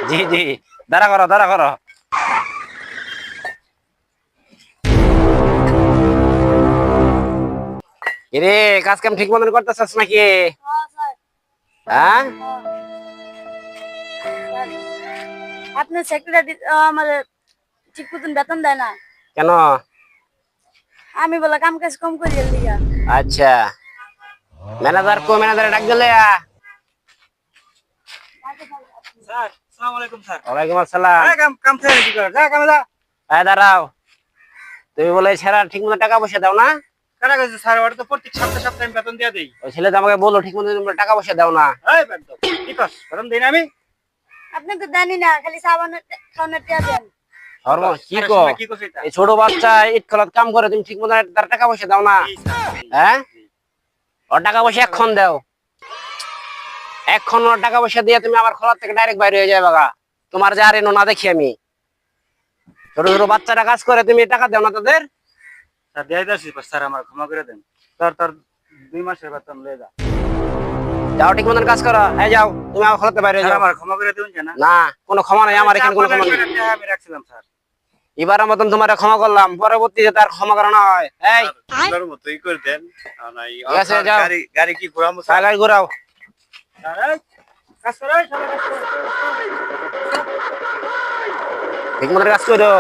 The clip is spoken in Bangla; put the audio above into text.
জি জি, দাঁড়া করো দাঁড়া করো। কিরে, কাজ কাম ঠিক মতন করতেছস নাকি? হ্যাঁ, আপনার সেক্রেটারি আমাদের ঠিক মতন বেতন দেয় না। কেন? আমি বলে কাম কাজ কম করি এর লিগা। আচ্ছা, ম্যানেজার ডাক দিলে। স্যার আসসালামু আলাইকুম স্যার। ওয়ালাইকুম আসসালাম। কাম থেকে কি করে যা কামে যা। দাঁড়াও, তুমি বলে ছেড়া ঠিক মতো টাকা পয়সা দাও না? কারা কইছে স্যার ওটা তো প্রত্যেক সপ্তাহে সপ্তাহে আমি বেতন দিয়া দেই। ওই ছেলে তো আমাকে বললো ঠিক মতো তোমরা টাকা পয়সা দাও না। এই বেতন কি কস বেতন দেই না আমি। আপনি তো জানি না, খালি সাবান খাওয়ানোর টিয়া দেন। ধর্ম কি স্যারের কো? সময় কি কইছে এটা? এই ছোট বাচ্চা ইট খোলাত কাম করে, তুমি ঠিক মতো তার টাকা পয়সা দাও না? জি স্যার, জি। হ্যাঁ, ওর টাকা পয়সা এক্ষণ দাও। এক্ষণ ওর টাকা পয়সা দিয়ে তুমি আবার খোলার থেকে ডাইরেক্ট বাইরে হয়ে যাবে গা। তোমার যে আর এনো না দেখি আমি। ছোট ছোট বাচ্চারা কাজ করে, তুমি টাকা দাও না তাদের? স্যার দেই দাসি স্যার আমার ক্ষমা করে দেন। স্যার তোর 2 মাসের বেতন লয়ে যা। যাও ঠিক মতন কাজ করো। এই যাও, তুমি আবার খোলাতে বাইরে হয়ে স্যার যাও। আমার ক্ষমা করে দিবেন না। না, কোনো ক্ষমা নাই আমার এখানে, কোনো ক্ষমা নেই। আমি রাখছিলাম স্যার। এবারের মতন তোমার ক্ষমা করলাম, পরবর্তীতে তার ক্ষমা করা না হয়। এই আপনার মতোই করে দেন। নাই ঠিক আছে, যাও। গাড়ি কি ঘোরামো স্যার? সাইকেল ঘুরাও। স্যার এই কাজ করে সবাই কাজ করে। ঠিক মতো কাজ করো।